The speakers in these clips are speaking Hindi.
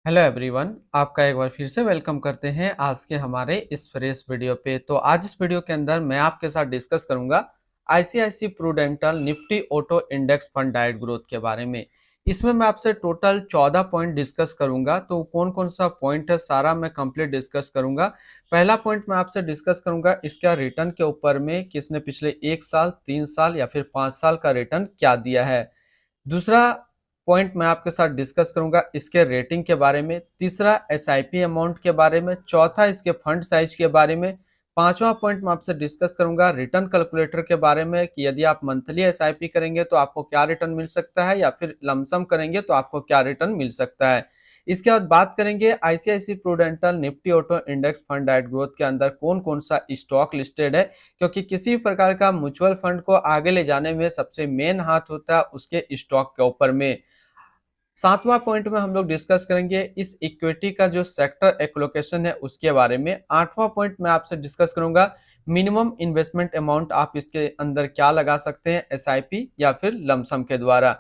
हेलो एवरीवन, आपका एक बार फिर से वेलकम करते हैं आज के हमारे इस फ्रेश वीडियो पे। तो आज इस वीडियो के अंदर मैं आपके साथ डिस्कस करूंगा ICICI Prudential Nifty auto index fund डाइट ग्रोथ के बारे में। इसमें मैं आपसे टोटल 14 पॉइंट डिस्कस करूंगा। तो कौन कौन सा पॉइंट है सारा मैं कंप्लीट डिस्कस करूंगा। पहला पॉइंट मैं आपसे डिस्कस करूंगा इसका रिटर्न के ऊपर में, किसने पिछले 1 साल 3 साल या फिर 5 साल का रिटर्न क्या दिया है। दूसरा पॉइंट मैं आपके साथ डिस्कस करूंगा इसके रेटिंग के बारे में। तीसरा एसआईपी अमाउंट के बारे में। चौथा इसके फंड साइज के बारे में। पांचवा पॉइंट मैं आपसे डिस्कस करूंगा रिटर्न कैलकुलेटर के बारे में कि यदि आप मंथली एसआईपी करेंगे तो आपको क्या रिटर्न मिल सकता है या फिर लमसम करेंगे तो आपको क्या रिटर्न मिल सकता है। इसके बाद बात करेंगे ICICI Prudential Nifty auto index fund डाइट ग्रोथ के अंदर कौन कौन सा स्टॉक लिस्टेड है, क्योंकि किसी भी प्रकार का म्यूचुअल फंड को आगे ले जाने में सबसे मेन हाथ होता है उसके स्टॉक के ऊपर में। सातवां पॉइंट में हम लोग डिस्कस करेंगे इस इक्विटी का जो सेक्टर एलोकेशन है उसके बारे में। आठवां पॉइंट मैं आपसे डिस्कस करूंगा मिनिमम इन्वेस्टमेंट अमाउंट आप इसके अंदर क्या लगा सकते हैं, एसआईपी या फिर लमसम के द्वारा।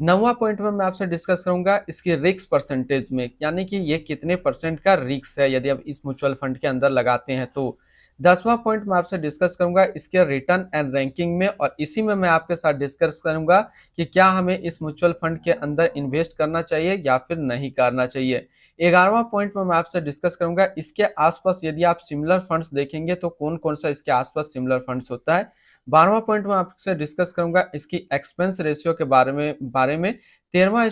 नौवां पॉइंट में मैं आपसे डिस्कस करूंगा इसकी रिस्क परसेंटेज में, यानी कि ये कितने परसेंट का रिस्क है यदि आप इस म्यूचुअल फंड के अंदर लगाते हैं तो। 10वां पॉइंट मैं आपसे डिस्कस करूंगा इसके रिटर्न एंड रैंकिंग में, और इसी में मैं आपके साथ डिस्कस करूंगा कि क्या हमें इस म्यूचुअल फंड के अंदर इन्वेस्ट करना चाहिए या फिर नहीं करना चाहिए। 11वां पॉइंट में मैं आपसे डिस्कस करूंगा इसके आसपास यदि आप सिमिलर फंड्स देखेंगे तो कौन कौन सा इसके आसपास सिमिलर फंड्स होता है। 12वां पॉइंट में आपसे डिस्कस करूंगा इसकी एक्सपेंस रेशियो के बारे में। 13वां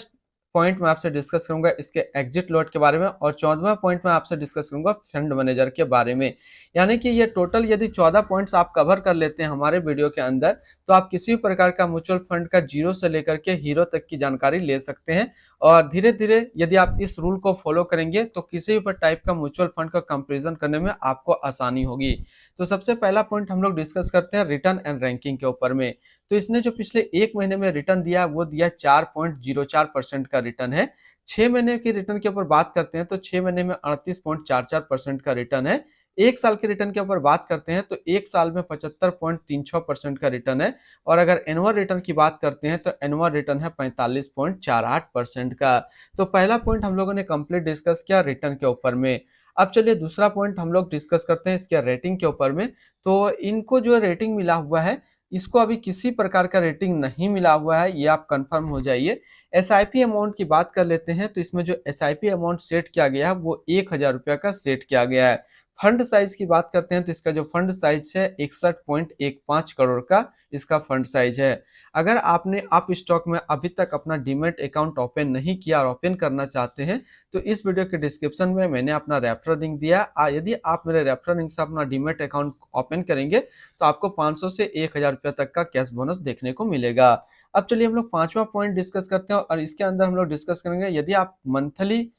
पॉइंट में आपसे डिस्कस करूंगा इसके एग्जिट लॉट के बारे में, और 14वां पॉइंट में आपसे डिस्कस करूंगा फंड मैनेजर के बारे में। यानी कि ये टोटल यदि 14 पॉइंट्स आप कवर कर लेते हैं हमारे वीडियो के अंदर तो आप किसी भी प्रकार का म्यूचुअल फंड का जीरो से लेकर के हीरो तक की जानकारी ले सकते हैं। और धीरे धीरे यदि आप इस रूल को फॉलो करेंगे तो किसी भी टाइप का म्यूचुअल फंड का कंपैरिजन करने में आपको आसानी होगी। तो सबसे पहला पॉइंट हम लोग डिस्कस करते हैं रिटर्न एंड रैंकिंग के ऊपर में। तो इसने जो पिछले 1 महीने में रिटर्न दिया वो दिया 4.04% का रिटर्न है। 6 महीने की रिटर्न के ऊपर बात करते हैं तो 6 महीने में 38.44% का रिटर्न है। 1 साल के रिटर्न के ऊपर बात करते हैं तो 1 साल में 75.36% का रिटर्न है। और अगर एनुअल रिटर्न की बात करते हैं तो एनुअल रिटर्न है 45.48% का। तो पहला पॉइंट हम लोगों ने कंप्लीट डिस्कस किया रिटर्न के ऊपर में। अब चलिए दूसरा पॉइंट हम लोग डिस्कस करते हैं इसके रेटिंग के ऊपर में। तो इनको जो रेटिंग मिला हुआ है इसको अभी किसी प्रकार का रेटिंग नहीं मिला हुआ है, ये आप कंफर्म हो जाइए। एसआईपी अमाउंट की बात कर लेते हैं तो इसमें जो एसआईपी अमाउंट सेट किया गया है वो 1,000 रुपया का सेट किया गया है। फंड साइज की बात करते हैं तो इसका जो फंड साइज है 61.15 करोड़ का इसका फंड साइज है। अगर आपने आप स्टॉक में अभी तक अपना डीमेट अकाउंट ओपन नहीं किया और ओपन करना चाहते हैं तो इस वीडियो के डिस्क्रिप्शन में मैंने अपना रेफरल लिंक दिया। यदि आप मेरे रेफरल लिंक से अपना डीमेट अकाउंट ओपन करेंगे तो आपको 500 से 1,000 रुपया तक का कैश बोनस देखने को मिलेगा। अब चलिए हम लोग पांचवा पॉइंट डिस्कस करते हैं, और इसके अंदर हम लोग डिस्कस करेंगे यदि आप मंथली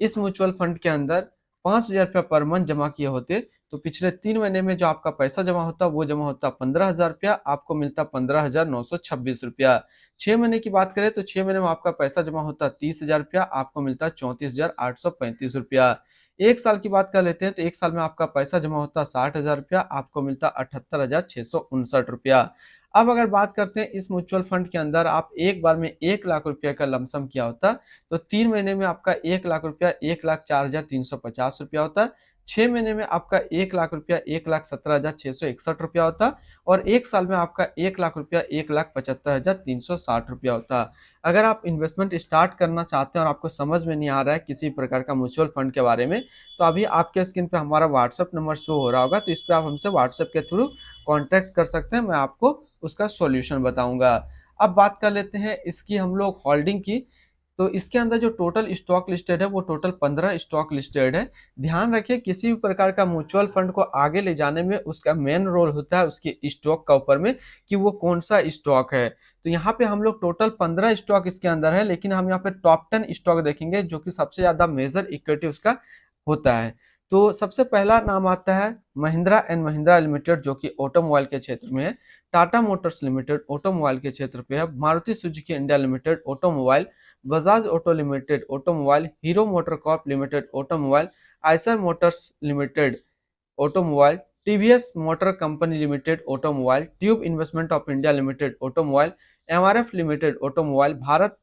इस म्यूचुअल फंड के अंदर 5,000 रुपया पर मंथ जमा किए होते तो पिछले 3 महीने में जो आपका पैसा जमा होता वो जमा होता 15,000 रुपया, आपको मिलता 15,926 रुपया। 6 महीने की बात करें तो 6 महीने में आपका पैसा जमा होता 30,000 रुपया, आपको मिलता 34,835 रुपया। 1 साल की बात कर लेते हैं तो 1 साल में आपका पैसा जमा होता 60,000 रुपया, आपको मिलता 78,659 रुपया। अब अगर बात करते हैं इस म्यूचुअल फंड के अंदर आप एक बार में 1 लाख रुपया का लमसम किया होता तो 3 महीने में आपका 1 लाख रुपया 1,04,350 रुपया होता। 6 महीने में आपका 1 लाख रुपया 1,17,661 रुपया होता। और 1 साल में आपका 1 लाख रुपया 1,75,360 रुपया होता। अगर आप इन्वेस्टमेंट स्टार्ट करना चाहते हैं और आपको समझ में नहीं आ रहा है किसी प्रकार का म्यूचुअल फंड के बारे में तो अभी आपके स्क्रीन पे हमारा व्हाट्सएप नंबर शो हो रहा होगा, तो इस पर आप हमसे व्हाट्सएप के थ्रू कॉन्टैक्ट कर सकते हैं, मैं आपको उसका सॉल्यूशन बताऊंगा। अब बात कर लेते हैं इसकी हम लोग होल्डिंग की। तो इसके अंदर जो टोटल स्टॉक लिस्टेड है वो टोटल 15 स्टॉक लिस्टेड है। ध्यान रखिए किसी भी प्रकार का म्यूचुअल फंड को आगे ले जाने में उसका मेन रोल होता है उसके स्टॉक का ऊपर में कि वो कौन सा स्टॉक है। तो यहाँ पे हम लोग टोटल 15 स्टॉक इसके अंदर है, लेकिन हम यहाँ पे टॉप 10 स्टॉक देखेंगे जो कि सबसे ज्यादा मेजर इक्विटी उसका होता है। तो सबसे पहला नाम आता है महिंद्रा एंड महिंद्रा लिमिटेड जो कि ऑटोमोबाइल के क्षेत्र में है। टाटा मोटर्स लिमिटेड ऑटोमोबाइल के क्षेत्र पे है। Maruti Suzuki India limited automobile. Bajaj auto limited automobile. Hero motor Corp limited automobile. Eicher Motors limited automobile. TVS motor company limited automobile. Tube investment of India limited automobile. MRF limited automobile. Bharat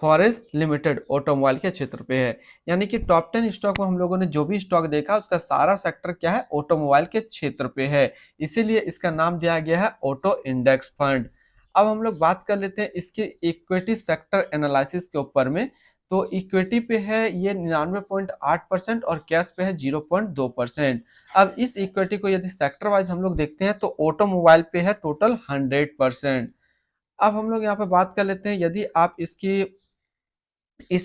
forest limited automobile के क्षेत्र पे है। यानी कि टॉप 10 स्टॉक में हम लोगों ने जो भी स्टॉक देखा उसका सारा सेक्टर क्या है, ऑटोमोबाइल के क्षेत्र पे है, इसीलिए इसका नाम दिया गया है ऑटो इंडेक्स फंड। अब हम लोग बात कर लेते हैं इसके इक्विटी सेक्टर एनालिसिस के ऊपर में। तो इक्विटी पे है ये 99.8% और कैश पे है 0.2%। अब इस इक्विटी को यदि सेक्टर वाइज हम लोग देखते हैं तो ऑटोमोबाइल पे है टोटल 100%। अब हम लोग यहाँ पे बात कर लेते हैं, यदि आप इस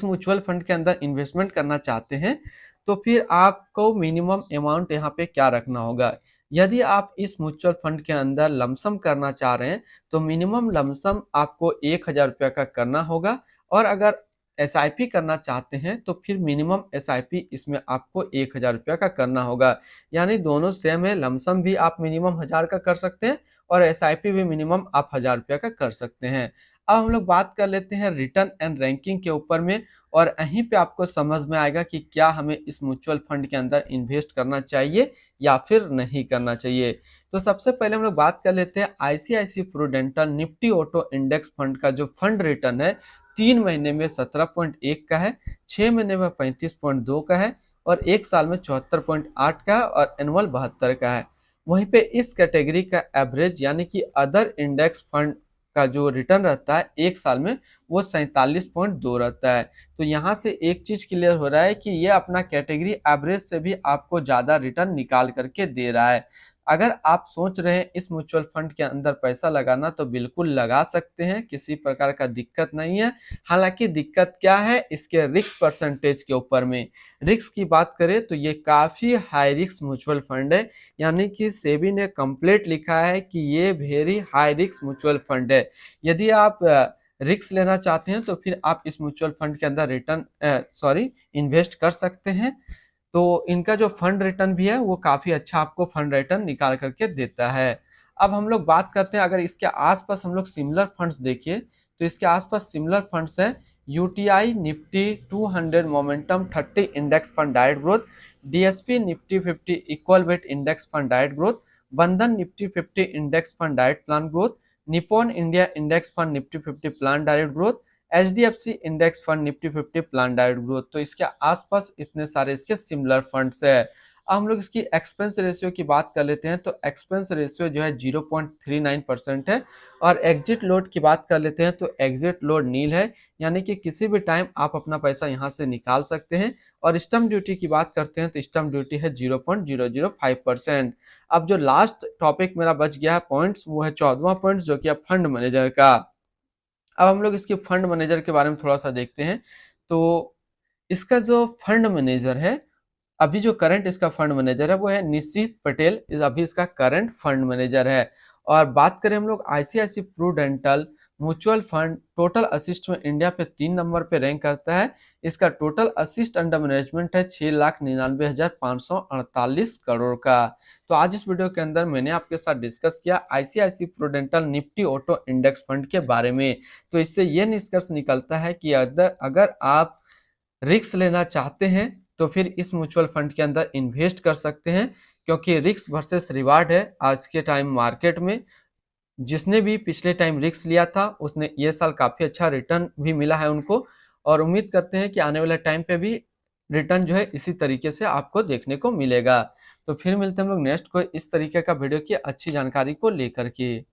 म्यूचुअल फंड के अंदर इन्वेस्टमेंट करना चाहते हैं तो फिर आपको मिनिमम अमाउंट यहाँ पे क्या रखना होगा। यदि आप इस म्यूचुअल फंड के अंदर लमसम करना चाह रहे हैं तो मिनिमम लमसम आपको 1,000 रुपया का करना होगा, और अगर एसआईपी करना चाहते हैं तो फिर मिनिमम एसआईपी इसमें आपको 1,000 रुपया का करना होगा। यानी दोनों सेम है, लमसम भी आप मिनिमम 1,000 का कर सकते हैं और एसआईपी भी मिनिमम आप 1,000 रुपया का कर सकते हैं। अब हम लोग बात कर लेते हैं रिटर्न एंड रैंकिंग के ऊपर में, और यहीं पे आपको समझ में आएगा कि क्या हमें इस म्यूचुअल फंड के अंदर इन्वेस्ट करना चाहिए या फिर नहीं करना चाहिए। तो सबसे पहले हम लोग बात कर लेते हैं ICICI Prudential Nifty auto index fund का जो फंड रिटर्न है 3 महीने में 17.1 का है, 6 महीने में 35.2 का है, और 1 साल में 74.8 का है, और एनुअल 72 का है। वहीं पे इस कैटेगरी का एवरेज यानी कि अदर इंडेक्स फंड का जो रिटर्न रहता है 1 साल में वो 47.2 रहता है। तो यहाँ से एक चीज क्लियर हो रहा है कि ये अपना कैटेगरी एवरेज से भी आपको ज्यादा रिटर्न निकाल करके दे रहा है। अगर आप सोच रहे हैं इस म्यूचुअल फंड के अंदर पैसा लगाना तो बिल्कुल लगा सकते हैं, किसी प्रकार का दिक्कत नहीं है। हालांकि दिक्कत क्या है, इसके रिस्क परसेंटेज के ऊपर में। रिस्क की बात करें तो ये काफी हाई रिस्क म्यूचुअल फंड है, यानी कि सेबी ने कंप्लीट लिखा है कि ये very high risk mutual fund है। यदि आप रिस्क लेना चाहते हैं तो फिर आप इस म्यूचुअल फंड के अंदर इन्वेस्ट कर सकते हैं। तो इनका जो फंड रिटर्न भी है वो काफी अच्छा आपको फंड रिटर्न निकाल करके देता है। अब हम लोग बात करते हैं, अगर इसके आसपास हम लोग सिमिलर फंड्स देखिए तो इसके आसपास सिमिलर फंड्स है UTI Nifty 200 momentum 30 index fund direct growth, DSP Nifty 50 equal weight index fund direct growth, Bandhan Nifty 50 index fund direct plan growth, Nippon India index fund Nifty 50 plan direct growth, HDFC index fund Nifty 50 plan direct growth. तो इसके आसपास इतने सारे इसके सिमिलर फंड्स है। अब हम लोग इसकी एक्सपेंस रेशियो की बात कर लेते हैं तो एक्सपेंस रेशियो जो है 0.39% है, और एग्जिट लोड की बात कर लेते हैं तो एग्जिट लोड नील है, यानी कि किसी भी टाइम आप अपना पैसा यहाँ से निकाल सकते हैं। और स्टम्प ड्यूटी की बात करते हैं तो स्टम्प ड्यूटी है 0.005%। अब जो लास्ट टॉपिक मेरा बच गया है पॉइंट्स, वो है 14वां पॉइंट जो कि फंड मैनेजर का। अब हम लोग इसके फंड मैनेजर के बारे में थोड़ा सा देखते हैं। तो इसका जो फंड मैनेजर है, अभी जो करंट इसका फंड मैनेजर है वो है निश्चित पटेल, अभी इसका करंट फंड मैनेजर है। और बात करें हम लोग ICICI Prudential mutual fund total assets में इंडिया पे 3 नंबर पे रैंक करता है। इसका टोटल असिस्ट अंडर मैनेजमेंट है 6,99,548 करोड़ का। तो आज इस वीडियो के अंदर मैंने आपके साथ डिस्कस किया ICICI Prudential Nifty auto index fund के बारे में। तो इससे ये निष्कर्ष निकलता है कि अगर आप रिस्क लेना चाहते हैं तो फिर इस म्यूचुअल फंड के अंदर इन्वेस्ट कर सकते हैं, क्योंकि रिस्क वर्सेस रिवार्ड है आज के टाइम मार्केट में। जिसने भी पिछले टाइम रिस्क लिया था उसने ये साल काफी अच्छा रिटर्न भी मिला है उनको, और उम्मीद करते हैं कि आने वाले टाइम पे भी रिटर्न जो है इसी तरीके से आपको देखने को मिलेगा। तो फिर मिलते हैं हम लोग नेक्स्ट को इस तरीके का वीडियो की अच्छी जानकारी को लेकर के।